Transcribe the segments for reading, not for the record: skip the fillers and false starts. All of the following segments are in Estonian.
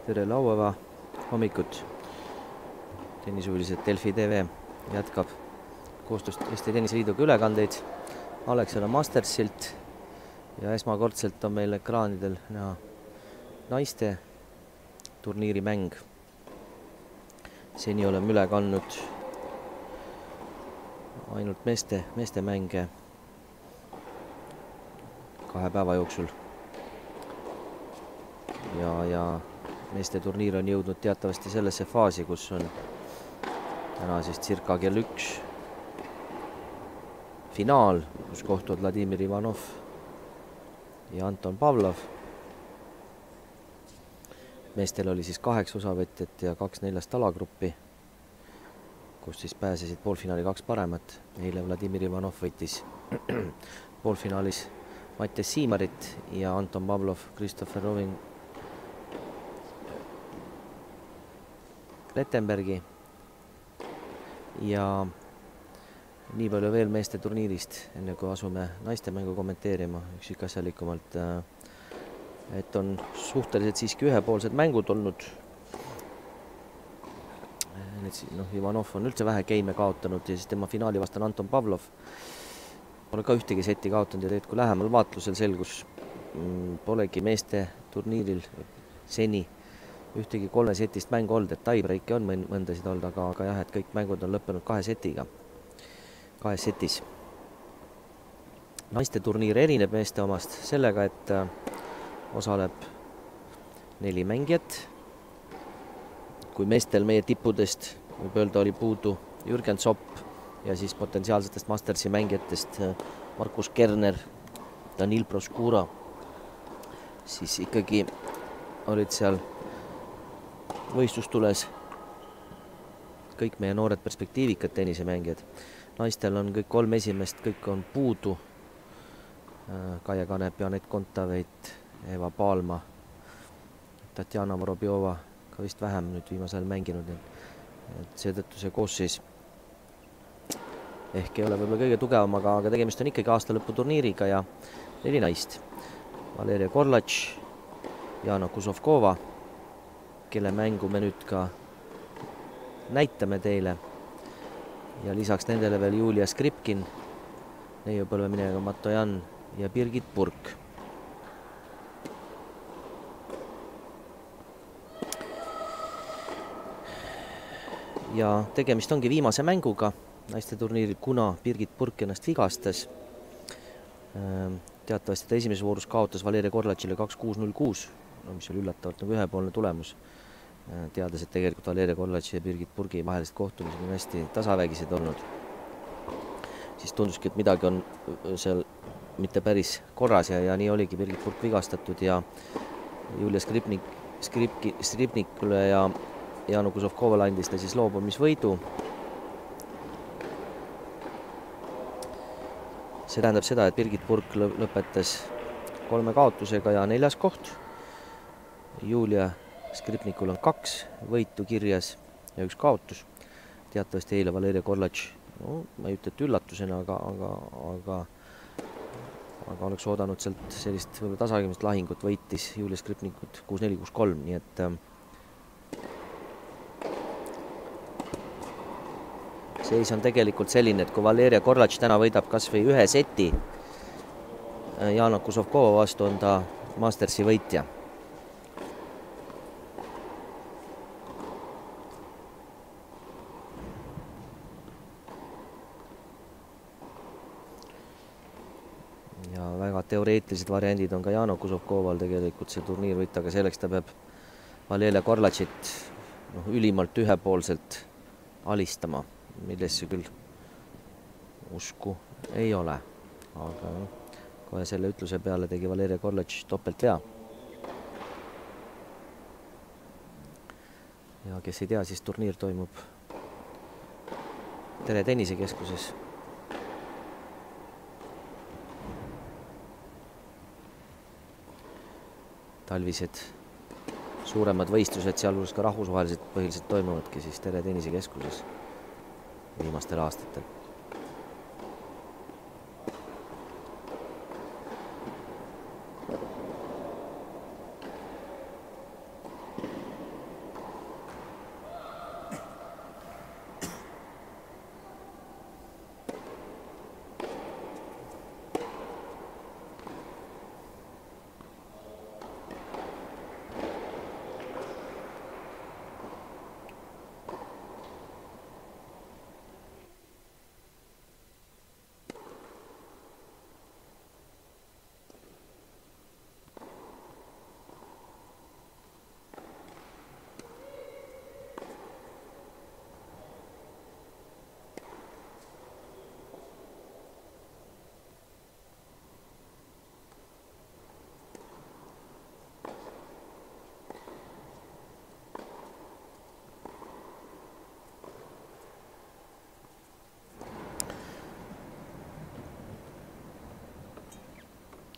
tere laupäeva hommikut. Tennisuulised Delfi TV jätkab koostööst Eesti Tenniseliiduga ülekandeid Alexela Mastersilt ja esmakordselt on meil ekraanidel näha naiste turniirimäng. Seni oleme üle kandnud ainult meeste mänge 2 päeva jooksul. Ja meeste turniir on jõudnud teatavasti sellesse faasi, kus on täna siis circa kell 1 finaal, kus kohtuvad Vladimir Ivanov ja Anton Pavlov. Meestel oli siis 8 osavõtjat ja 2 4 alagruppi, kus siis pääsesid poolfinaali 2 paremat. Eile Vladimir Ivanov võitis poolfinaalis Mattias Siimarit ja Anton Pavlov Christopher Robin Lettenbergi. Ja nii palju veel meeste turniirist, enne kui asume naiste mängu kommenteerima üksikasjalikumalt, et on suhteliselt siiski ühepoolsed mängud olnud. Ivanov on üldse vähe geime kaotanud ja siis tema finaali vastane Anton Pavlov pole ka ühtegi seti kaotanud ja tegelikult kui lähemal vaatlusel selgus, polegi meeste turniiril seni ühtegi 3 setist mängu olnud, et tiebreaki on mõndasid olnud, aga jah, et kõik mängud on lõppenud 2 setiga, 2 setis. Naiste turniir erineb meeste omast sellega, et osaleb 4 mängijat. Kui meestel meie tippudest võib öelda oli puudu Jürgen Zopp ja siis potentsiaalsetest Mastersi mängijatest Markus Kerner, Danil Proskura, siis ikkagi olid seal võistlustules kõik meie noored perspektiivikad tennisemängijad. Naistel on kõik 3 esimest, kõik on puudu. Kaia Kanep, Janet Kontaveit, Eva Paalma, Tatjana Vorobjova ka vist vähem nüüd viimasel mänginud. Seetõttu see koosseis ehk ei ole võib-olla kõige tugevam, aga tegemist on ikkagi aastalõputurniiriga ja 4 naist. Valeria Korlatš, Jana Kuzovkova, kelle mängu me nüüd ka näitame teile. Ja lisaks nendele veel Julia Skripkin, Neiu Põlveminega Matojan ja Birgit Purk. Ja tegemist ongi viimase mänguga naiste turniiril, kuna Birgit Purk ennast vigastas. Teatavasti ta esimeses voorus kaotas Valeria Korlatšile 2-6-0-6, mis oli üllatavalt nagu ühepoolne tulemus. Teades, et tegelikult Valeria Korlatši ja Birgit Purgi vahelised kohtumised on hästi tasavägised olnud. Siis tunduski, et midagi on seal mitte päris korras ja nii oligi Birgit Purk vigastatud ja Julia Skripnikule ja Janu Kuzovkovale andis ta siis loobumisvõidu. See tähendab seda, et Birgit Purk lõpetas 3 kaotusega ja 4. koht. Julia Skripnikul on 2 võitu kirjas ja 1 kaotus. Teatavasti eile Valeria Korlatš, ma ei ütle, et üllatusena, aga oleks oodanud sealt sellist tasakümist lahingut, võitis Julia Skripnikut 6-4-6-3, nii et seis on tegelikult selline, et kui Valeria Korlatš täna võidab kas või 1 seti Jana Kuzovkova vastu, on ta Mastersi võitja. Ja väga teoreetilised variandid on ka Jana Kuzovkoval tegelikult see turniir võita, aga selleks ta peab Valeria Korlatšit ülimalt ühepoolselt alistama, millesse küll usku ei ole. Aga kohe selle ütluse peale tegi Valeria Korlatš topeltvea. Ja kes ei tea, siis turniir toimub Tere tennisekeskuses. Talvised suuremad võistlused, sealhulgas ka rahvusvahelised põhiliselt toimuvadki siis Tere tennisekeskuses viimastel aastatel.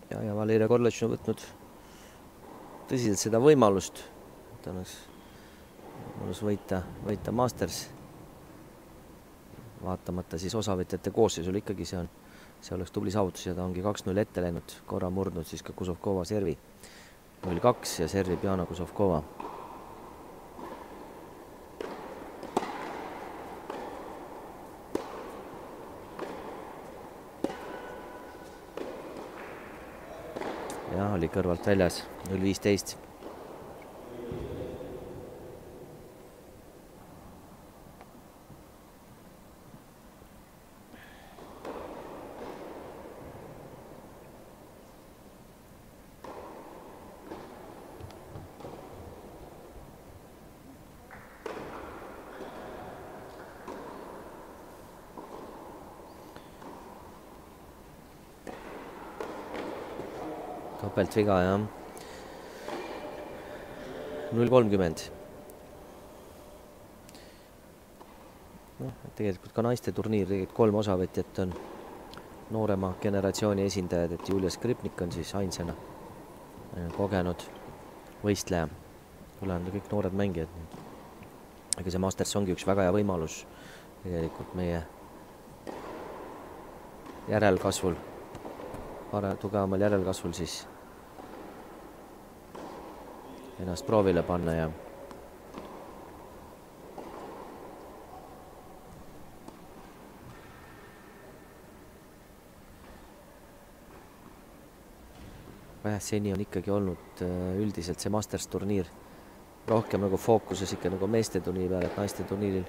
ja Valeria Korletš on võtnud tõsiselt seda võimalust, et oleks võimalus võita Masters. Vaatamata siis osavõtjate koosseisul ikkagi see oleks tubli saavutus ja ta ongi 2-0 ette läinud, korra murdnud siis ka Kuzovkova servi. 0-2 ja servib Jana Kuzovkova. Ja oli kõrvalt väljas 0-15. Topeltviga, jah. 0-30. Tegelikult ka naiste turniir, tegelikult 3 osavõtjat on noorema generatsiooni esindajad, et Julia Skripnik on siis ainsana kogenud võistleja. Ülejäänud kõik noored mängijad. Aga see Masters ongi üks väga hea võimalus tegelikult meie järelkasvul, tugevamal järelkasvul siis ennast proovile panna ja seni on ikkagi olnud üldiselt see Masters turniir rohkem nagu fookuses ikka nagu meeste turniiri peal, et naiste turniiril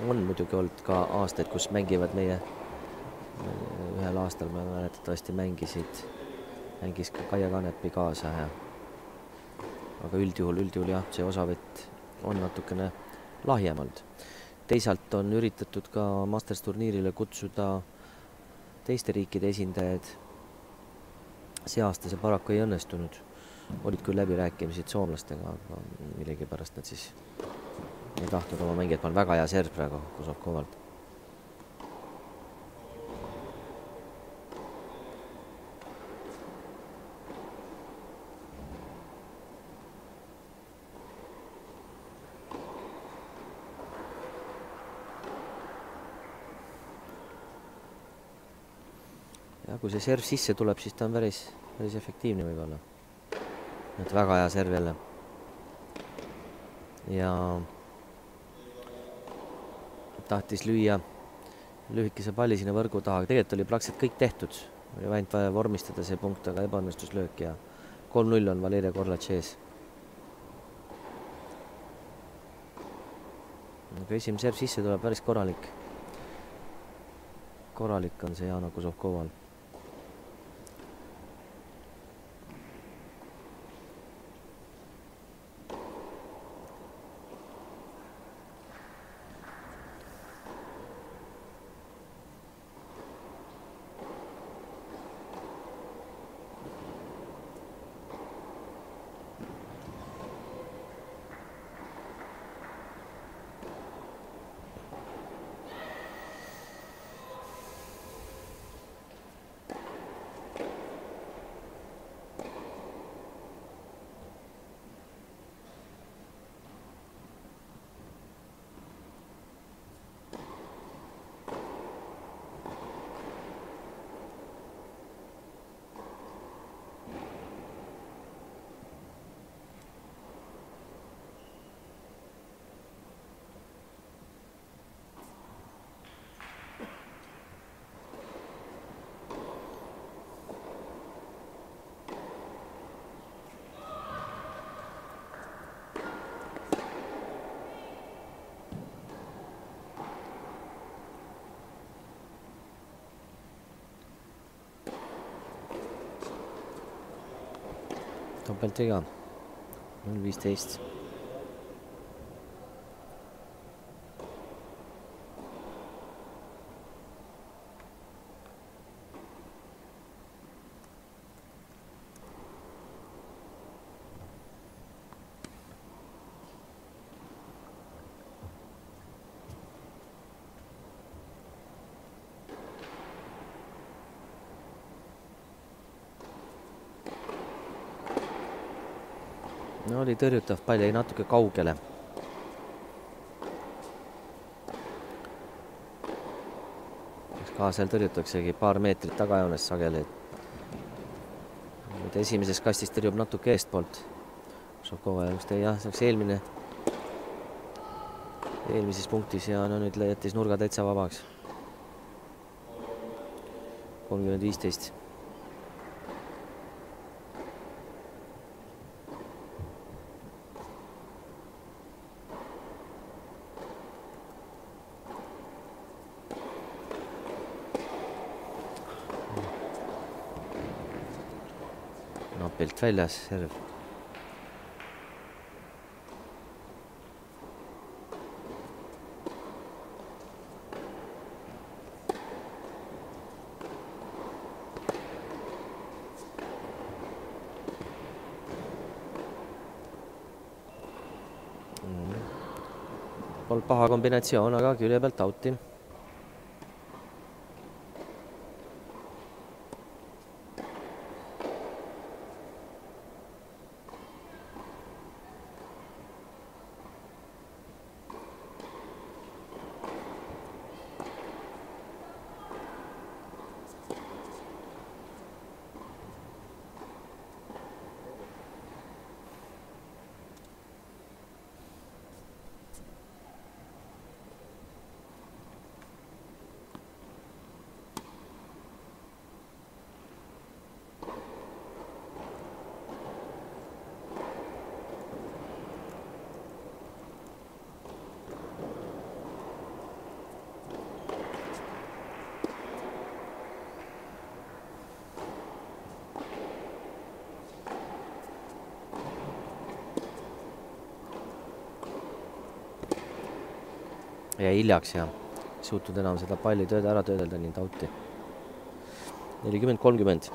on muidugi olnud ka aastaid, kus mängivad meie ühel aastal me mäletatavasti mängis ka Kaia Kanepi kaasa ja aga üldjuhul jah, see osavõtt on natukene lahjem olnud. Teisalt on üritatud ka Masters turniirile kutsuda teiste riikide esindajaid. See aasta see paraku ei õnnestunud. Olid küll läbirääkimised soomlastega, aga millegipärast nad siis ei tahtnud oma mängijad. Ma olen väga hea serv praegu Kuzovkovalt. Ja kui see serv sisse tuleb, siis ta on päris efektiivne võib-olla. Et väga hea serv jälle. Ja tahtis lüüa lühikese palli sinna võrgu taha. Tegelikult oli praktiliselt kõik tehtud. Oli ainult vaja vormistada see punkt, aga ebaõnnestuslöök ja 3-0 on Valeria Korletš ees. Aga esimene serv sisse tuleb päris korralik. Korralik on see Jana Kuzovkoval. Topeltviga 0-15. No oli tõrjutav, pall jäi natuke kaugele. Kaasel tõrjutaksegi paar meetrit tagajoones sageli. Nüüd esimeses kastis tõrjub natuke eestpoolt. Šovkova just jah, see oleks eelmises punktis ja no nüüd jättis nurga täitsa vabaks. 30-15. Napilt väljas, serv. Polnud paha kombinatsioon, aga külje pealt outi. Ja hiljaks ja suutnud enam seda palli ära töödelda, nii tauti. 40-30.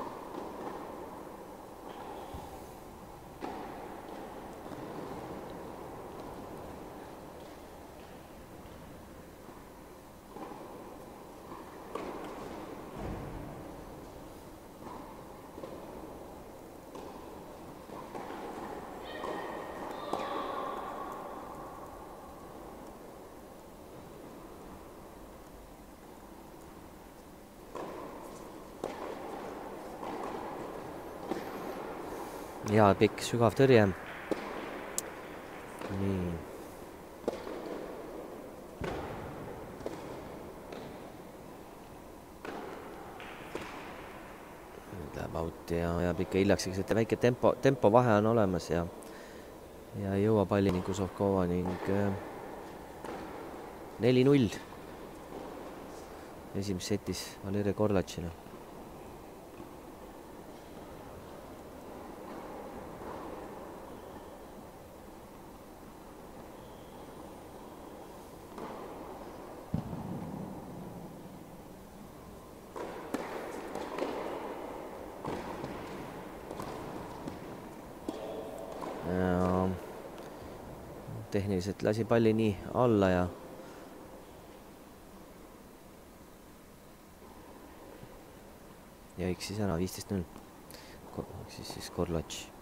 Ja pikk sügav tõrje. Nii. Nüüd läheb out ja pikk hiljaks, et väike tempo vahe on olemas ja ei jõua palli ning Šovkova ning 4-0 esimeses setis Valeri Korlatšina. Tehniliselt lasi palli nii alla ja eksis ära 15-0. Siis Korlatš.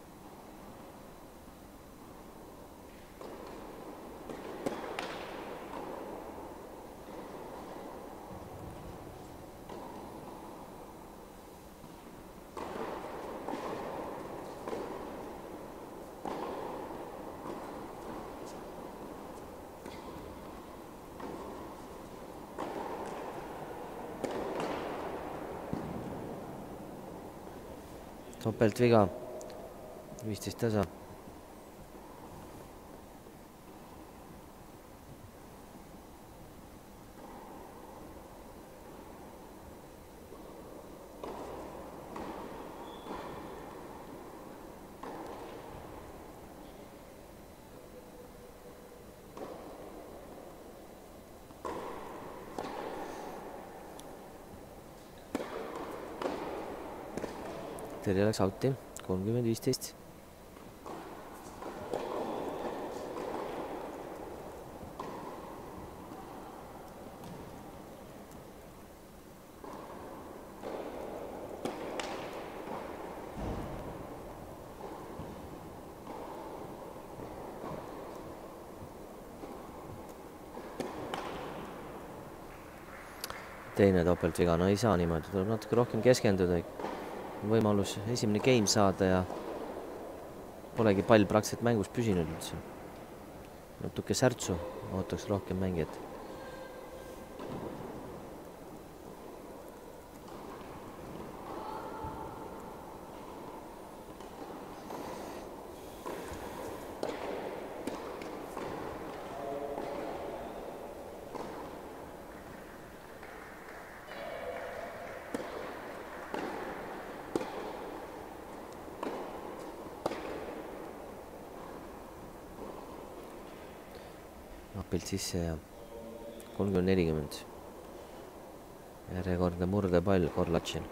Topelt viga, 15 tasa. Terje läks outi, 30-15. teine topeltviga, no ei saa niimoodi, tuleb natuke rohkem keskenduda. Võimalus esimene game saada ja polegi pall praktiliselt mängus püsinud üldse. Natuke särtsu ootaks rohkem mängijat. Napilt sisse ja 30-40. Järjekordne murdepall Korlatšil.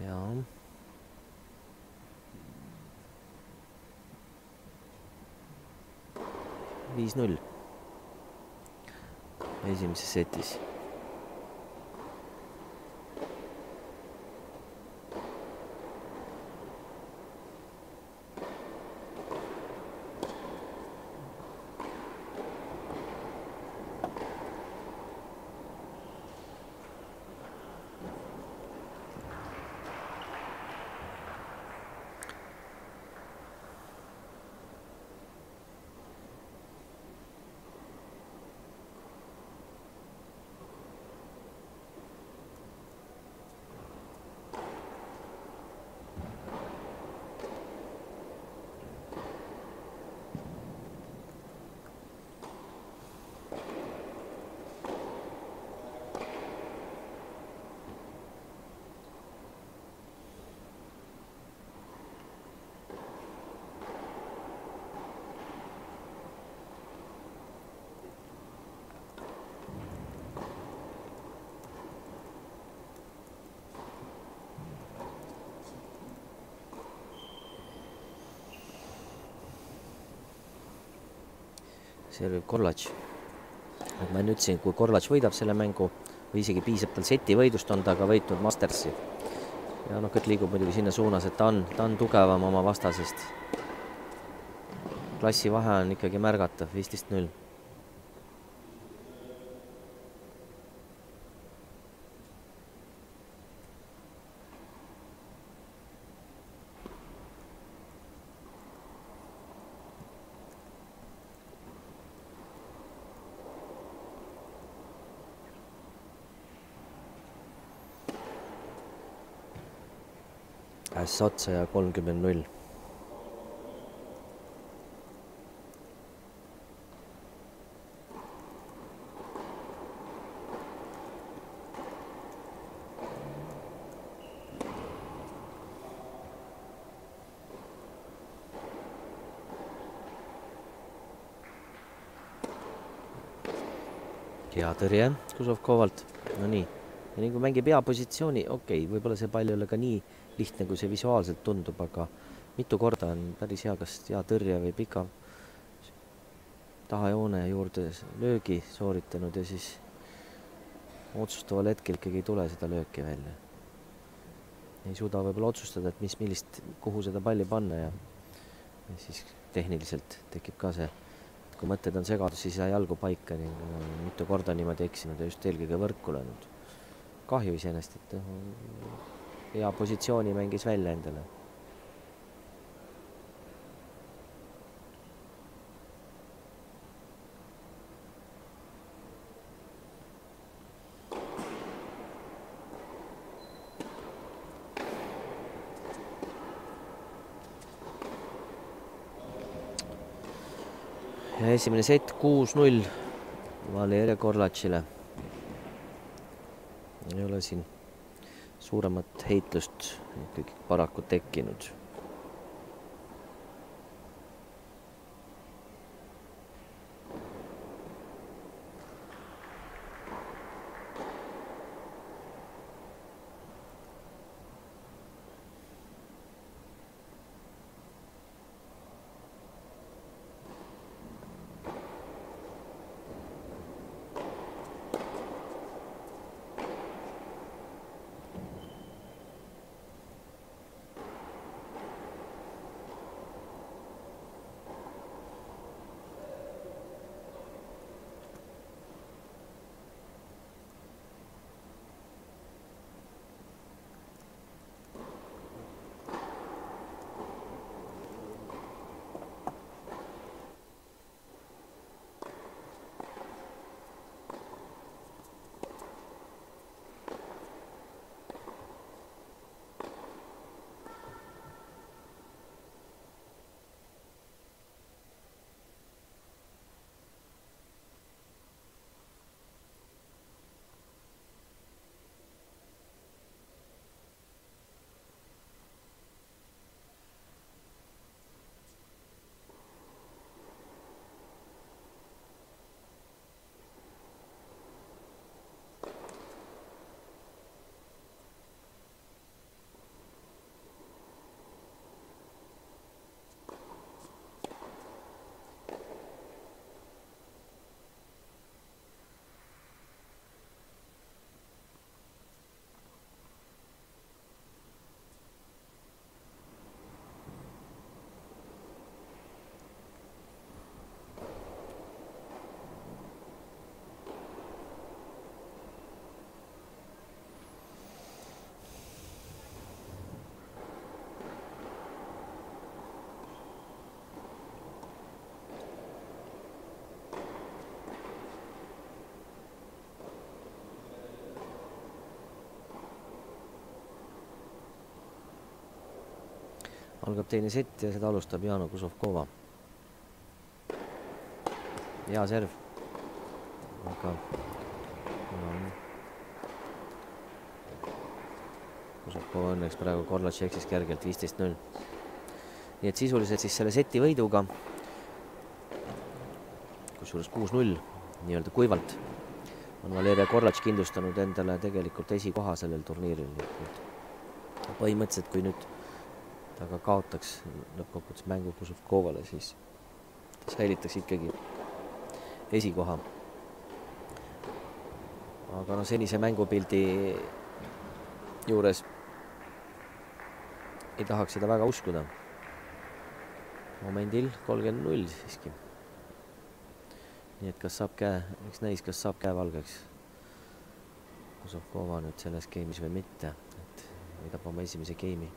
Ja. Viis 0 esimeses setis. Servib Korlatš. Ma enne ütlesin, kui Korlatš võidab selle mängu või isegi piisab tal seti võidust, on ta ka võitnud Mastersi. Ja kõik liigub muidugi sinna suunas, et ta on tugevam oma vastasest. Klassi vahe on ikkagi märgatav, 15-0. Äss otsa ja 30-0. Hea tõrje Kuzovkovalt. No nii. Ja nii kui mängib hea positsiooni, okei, võib-olla see pall ei ole ka nii lihtne, kui see visuaalselt tundub, aga mitu korda on päris hea, kas hea tõrje või pika tahajoone juurde löögi sooritanud ja siis otsustaval hetkel ikkagi ei tule seda lööki välja. Ei suuda võib-olla otsustada, et kuhu seda palli panna ja siis tehniliselt tekib ka see, et kui mõtted on segadus, siis ei saa jalgu paika ning mitu korda niimoodi eksinud ja just eelkõige võrku löönud. Kahju iseenest, et hea positsiooni mängis välja endale. Ja esimene set 6-0 Valeria Korlatšile. Ei ole siin suuremat heitlust ikkagi paraku tekkinud. Algab teine sett ja seda alustab Jana Kuzovkova. Hea serv. Aga Kuzovkova õnneks praegu Korlatši eksis kergelt 15-0. Nii et sisuliselt siis selle seti võiduga, kusjuures 6-0 nii-öelda kuivalt, on Valeria Korlatš kindlustanud endale tegelikult esikoha sellel turniiril. Põhimõtteliselt, kui nüüd ta ka kaotaks lõppkokkuvõttes mängu Kuzovkovale, siis ta säilitaks ikkagi esikoha. Aga senise mängupildi juures ei tahaks seda väga uskuda. Momendil 30-0 siiski. Nii et kas saab eks näis, kas saab käe valgeks Kuzovkova nüüd selles geimis või mitte. Et võidab oma esimese geimi.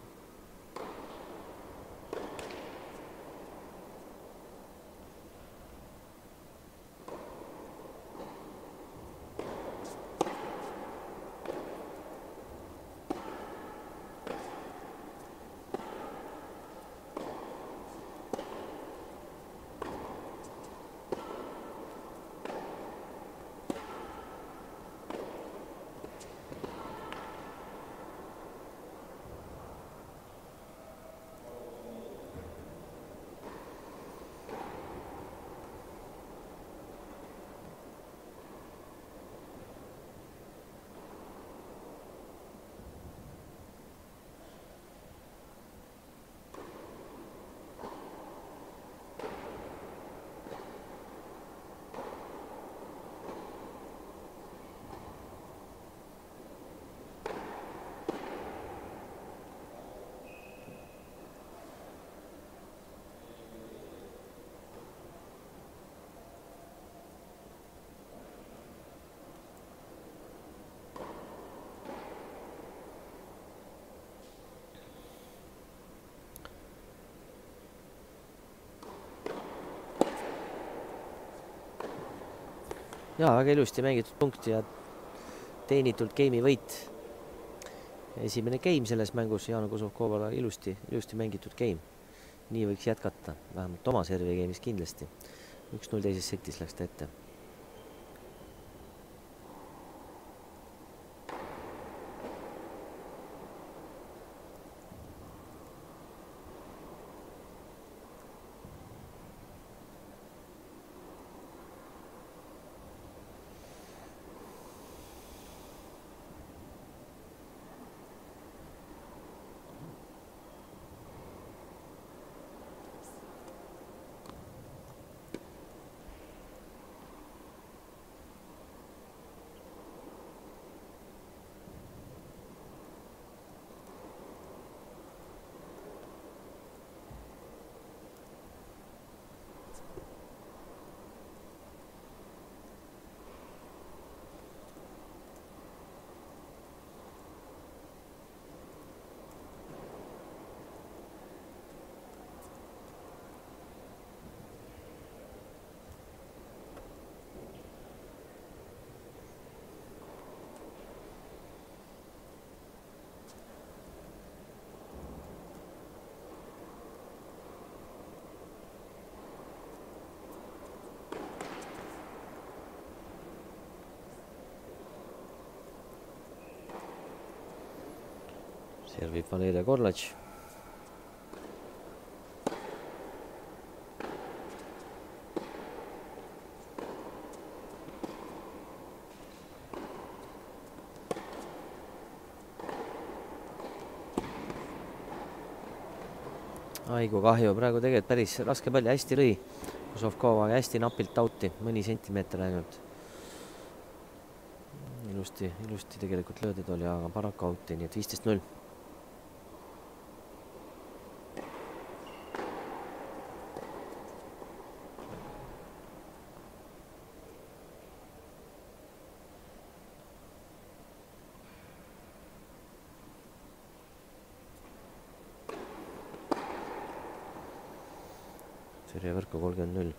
Jaa, väga ilusti mängitud punkt ja teenitult geimi võit. Esimene game selles mängus Jana Kuzovkovale ilusti mängitud game. Nii võiks jätkata, vähemalt oma servi game'is kindlasti. 1-0 teises setis läks ta ette. Servib Valeria Korlatš. Aigu kahju, praegu tegelikult päris raske palli, hästi lõi Kozovkova, hästi napilt out'i, mõni sentimeeter ainult. Ilusti tegelikult löödud oli, aga paraku out'i, nii et 15-0. Serje võrku 30-0.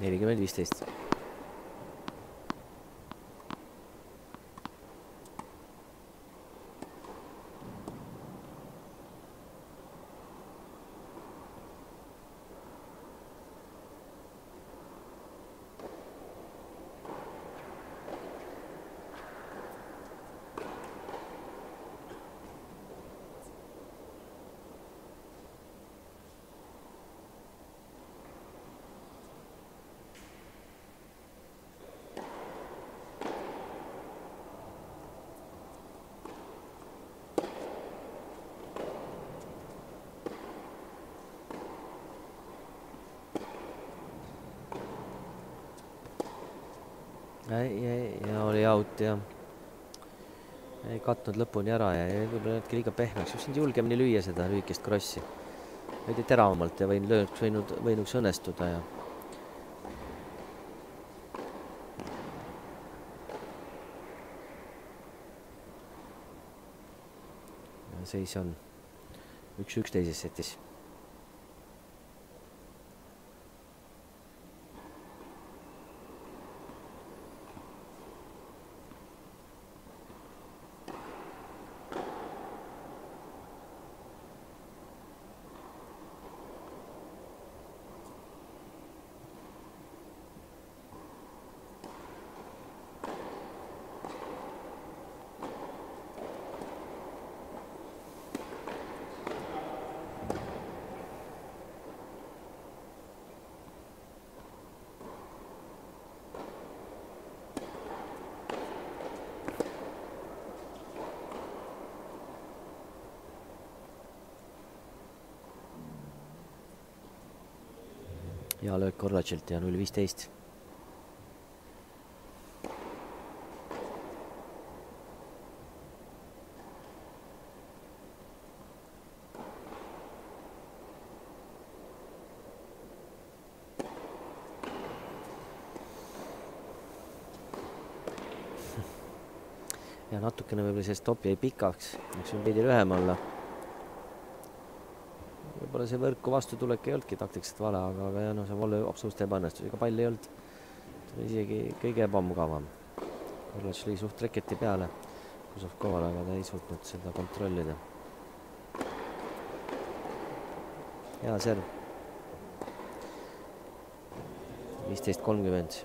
Nelikümmend 15. Ja oli out ja ei katnud lõpuni ära ja võib-olla natuke liiga pehmeks. Võiksin julgemini lüüa seda lühikest krossi. Veidi teravamalt ja võinuks õnnestuda ja seis on 1-1 teises setis. Ja löök Korlatšilt ja 0-15. Ja natukene võib-olla see stopp jäi pikaks, üks on veidi lühem olla. Võib-olla see võrku vastutulek ei olnudki taktiliselt vale, aga ja no see volle absoluutselt ebaõnnestus, ega pall ei olnud. See oli isegi kõige ebamugavam. Korlatš lõi suht reketi peale Kozovkovale, aga ta ei suutnud seda kontrollida. Hea serv. 15-30.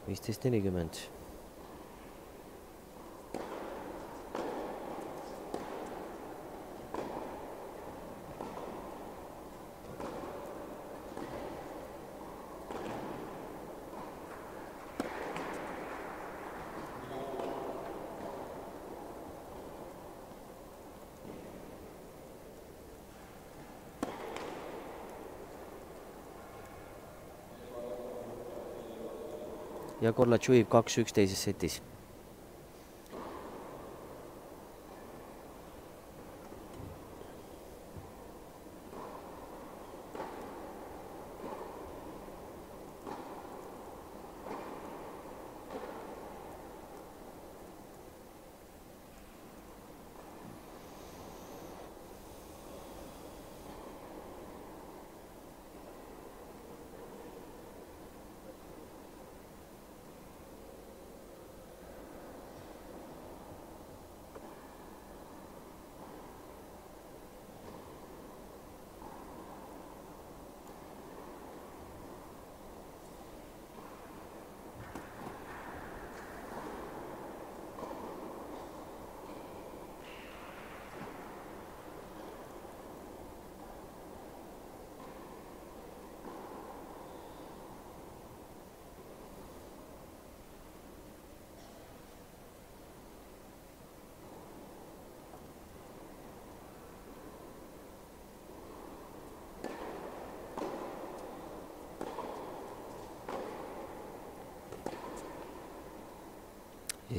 15-40. Ja Korlats juhib 2-1 teises setis.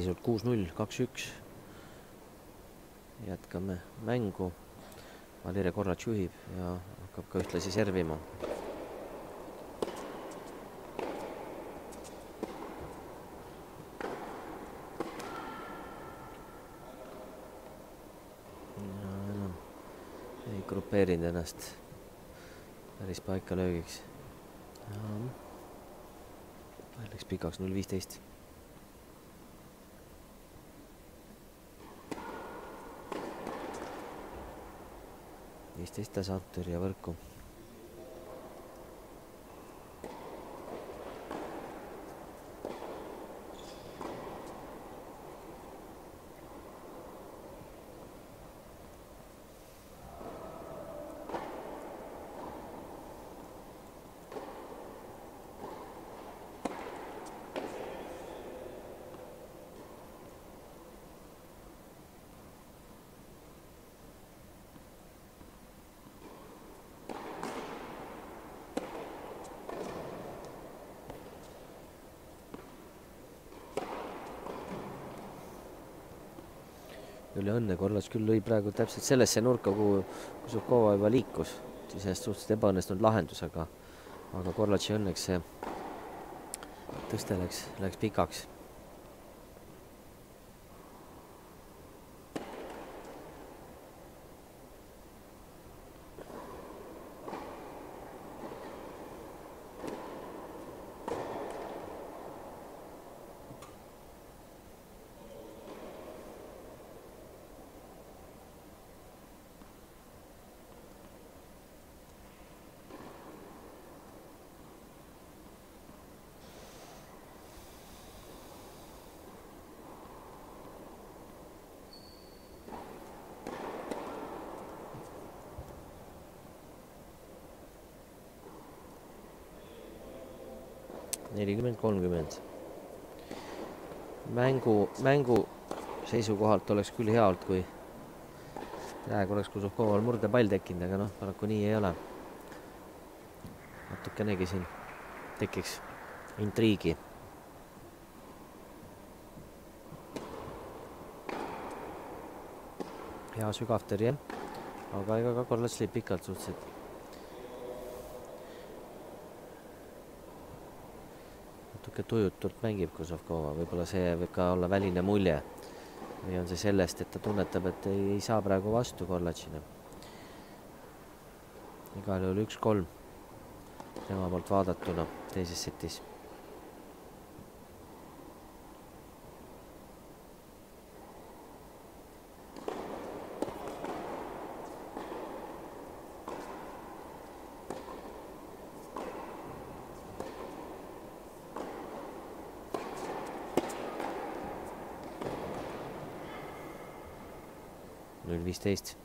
Seisult 6-0, 2-1. Jätkame mängu. Valeria Korlats juhib ja hakkab ka ühtlasi servima. Ja enam ei grupeerinud ennast päris paika löögiks. Läks pikaks 0-15. tasa tõrje võrku. Üle õnne Korlats küll lõi praegu täpselt sellesse nurka, kuhu Kusukova juba liikus. Sellest suhteliselt ebaõnnestunud lahendus, aga Korlatsi õnneks see tõste läks pikaks. Nelikümmend 30. Mängu seisukohalt oleks küll hea olnud, kui praegu oleks Kusukoval murdepall tekkinud, aga paraku nii ei ole. Natukenegi siin tekiks intriigi. Hea sügav tõrje, aga ega ka Korlats lõi pikalt suhteliselt. Natuke tujutult mängib Kusukova, võib-olla see võib ka olla väline mulje või on see sellest, et ta tunnetab, et ei saa praegu vastu Korlatsile. Igal juhul 1-3 tema poolt vaadatuna teises setis. 10-15.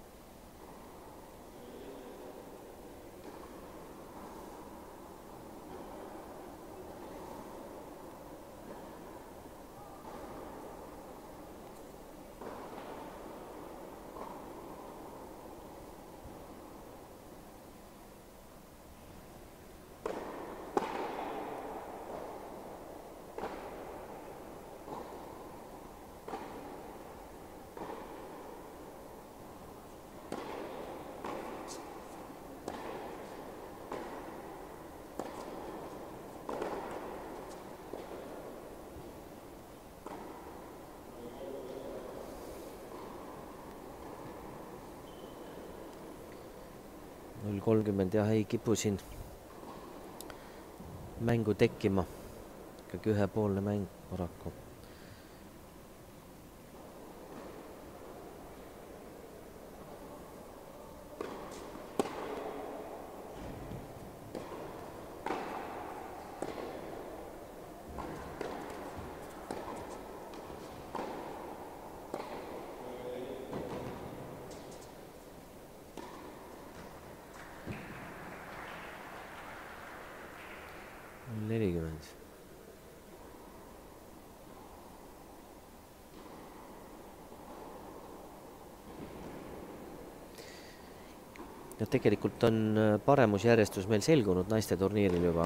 Null 30 jah, ei kipu siin mängu tekkima. Ikkagi ühepoolne mäng paraku. Ja tegelikult on paremusjärjestus meil selgunud naiste turniiril juba.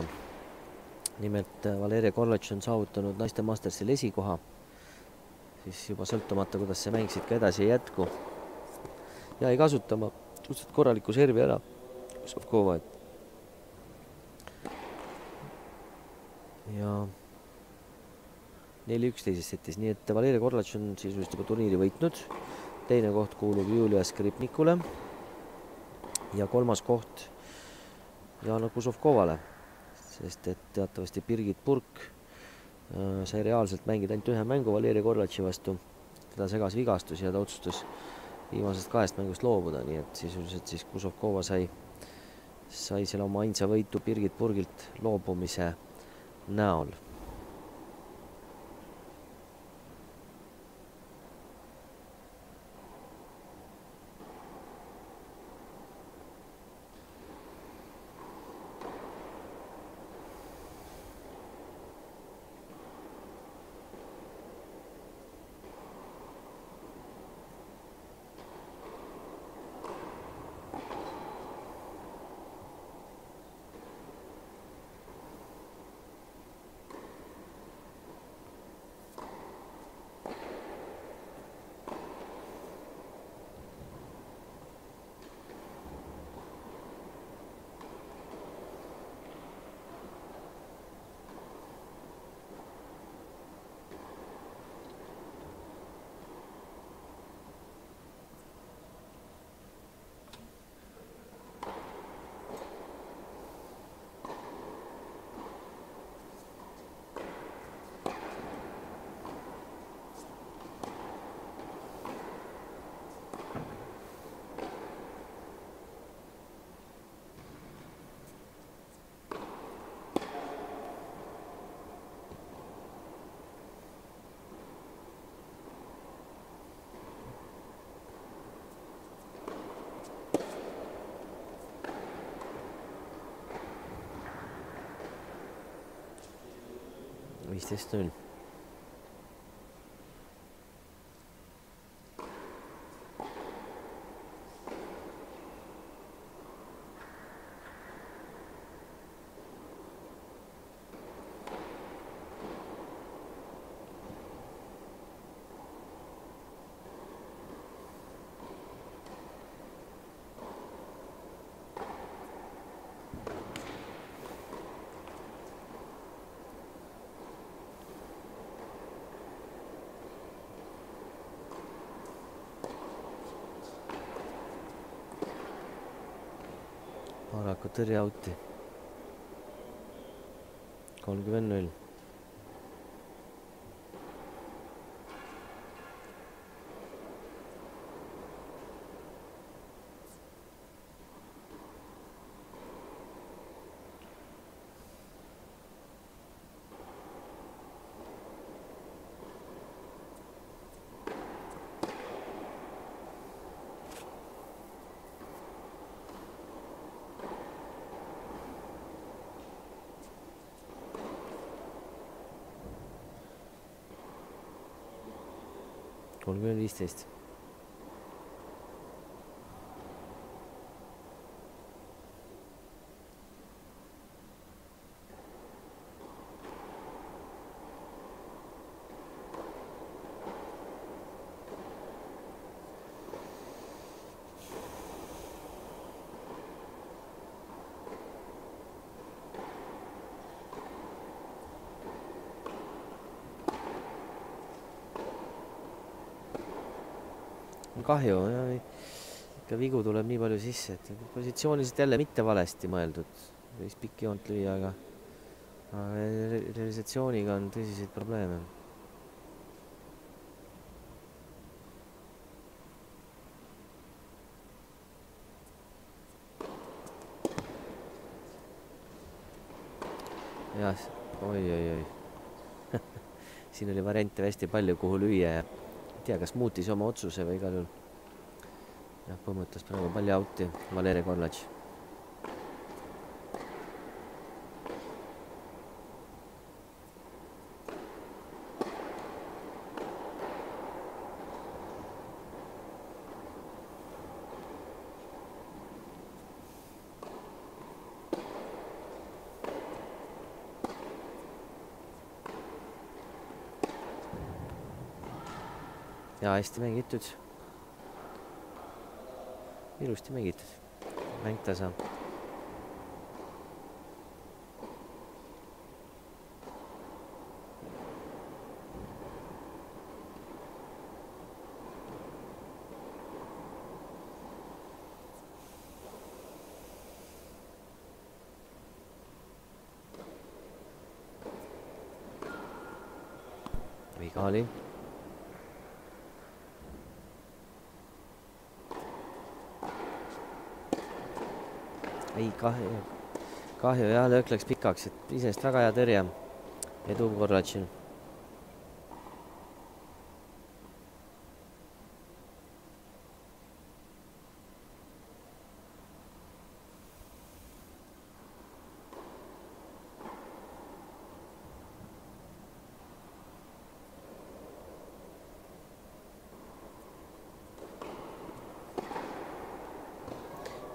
Nimelt Valeria Korlatš on saavutanud naiste Mastersil esikoha. Siis juba sõltumata, kuidas see mäng siit ka edasi ei jätku. Ja ei kasutama suhteliselt korraliku servi ära. Sovkova. Ja 4-1 teises setis. Nii et Valeria Korlatš on sisuliselt juba turniiri võitnud. Teine koht kuulub Julia Skripnikule. Ja kolmas koht Jana Kusovkovale, sest et teatavasti Birgit Purk sai reaalselt mängida ainult ühe mängu Valeria Korlatši vastu. Teda segas vigastus ja ta otsustas viimasest 2 mängust loobuda, nii et sisuliselt siis Kusovkova sai selle oma ainsa võitu Birgit Purgilt loobumise näol. Viisteist 0. Paraku tõrje auti. 30-0. 30-15. Kahju, ikka vigu tuleb nii palju sisse, et positsiooniliselt jälle mitte valesti mõeldud, võis pikki joont lüüa, aga realisatsiooniga on tõsiseid probleeme. jah, oi. siin oli variante hästi palju, kuhu lüüa ja ei tea, kas muutis oma otsuse või igal juhul. jah, põmmutas praegu palli auti Valeri Korlatš. ja hästi mängitud. ilusti mängitud. Mäng tasa. viga oli. ei, kahju jah, löök läks pikaks, et iseenesest väga hea tõrje. Edu Korlatšil.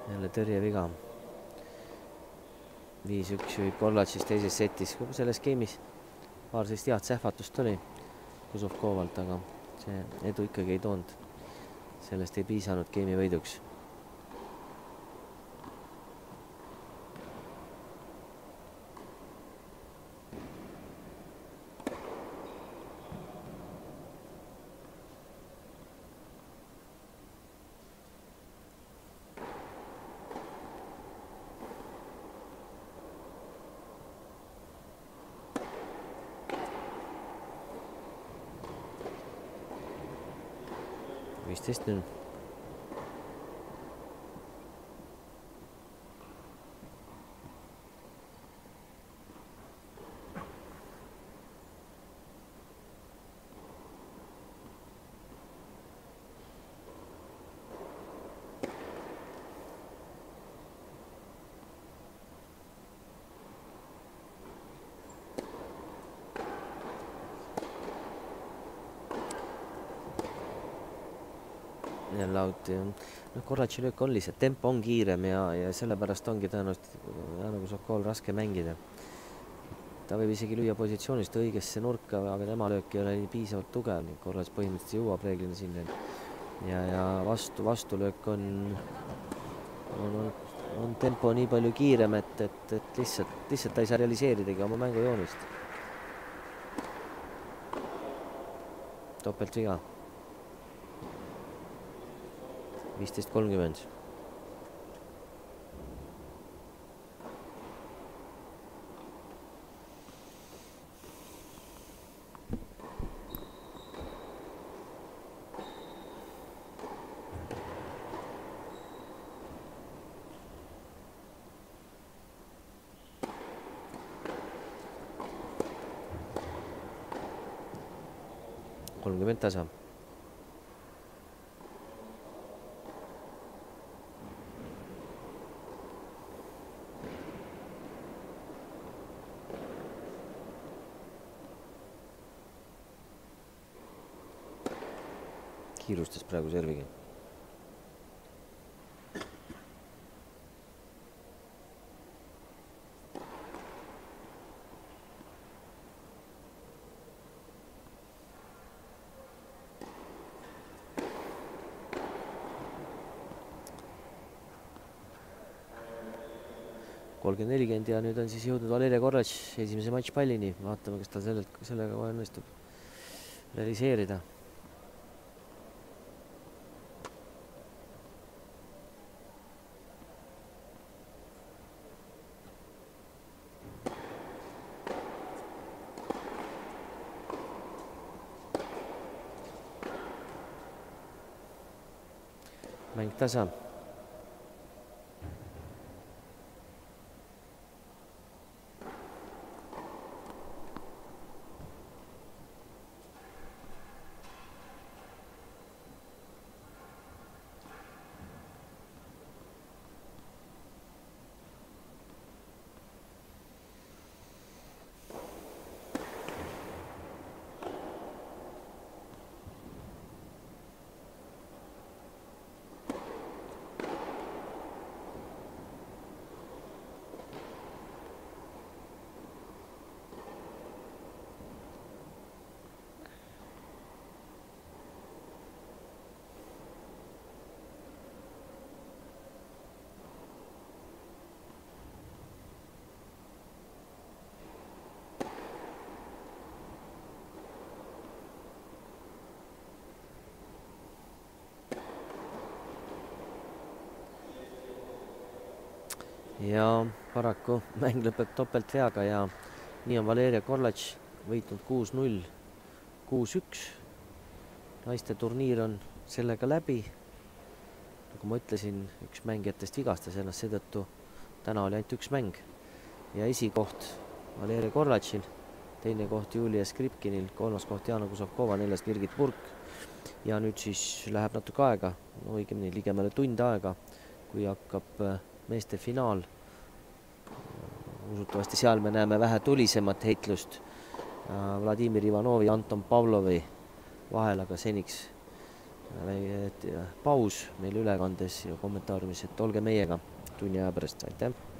jälle tõrjeviga. 5-1 juhib Korlatšis teises setis. Selles skeemis paar sellist head sähvatust oli Kuzovkovalt, aga see edu ikkagi ei toonud. Sellest ei piisanud geemi võiduks. Vist nüüd. jälle out ja Korlatši löök on lihtsalt, tempo on kiirem ja sellepärast ongi tõenäoliselt nagu Sokol raske mängida. Ta võib isegi lüüa positsioonist õigesse nurka, aga tema löök ei ole nii piisavalt tugev, nii Korlatš põhimõtteliselt jõuab reeglina sinna. Ja vastulöök on tempo nii palju kiirem, et lihtsalt ta ei saa realiseeridagi oma mängujoonist. Topelt viga. 15-30. tasa. kiirustas praegu serviga. (30-40) ja nüüd on siis jõudnud Valeria Korlatš esimese matšpallini. Vaatame, kas ta sellega kohe õnnestub realiseerida. Mäng tasa. Ja paraku mäng lõpeb topeltveaga ja nii on Valeria Korlatš võitnud 6-0, 6-1. Naiste turniir on sellega läbi. Nagu ma ütlesin, üks mängijatest vigastas ennast, seetõttu täna oli ainult üks mäng. Ja esikoht Valeria Korlatšil, teine koht Julia Skripkinil, kolmas koht Jana Kusovkova, neljas Birgit Purk. Ja nüüd siis läheb natuke aega, õigemini ligemale tund aega, kui hakkab meeste finaal. Usutavasti seal me näeme vähe tulisemat heitlust Vladimir Ivanovi ja Anton Pavlovi vahel, aga seniks paus meil ülekandes ja kommentaariumis, et olge meiega tunni aja pärast. Aitäh!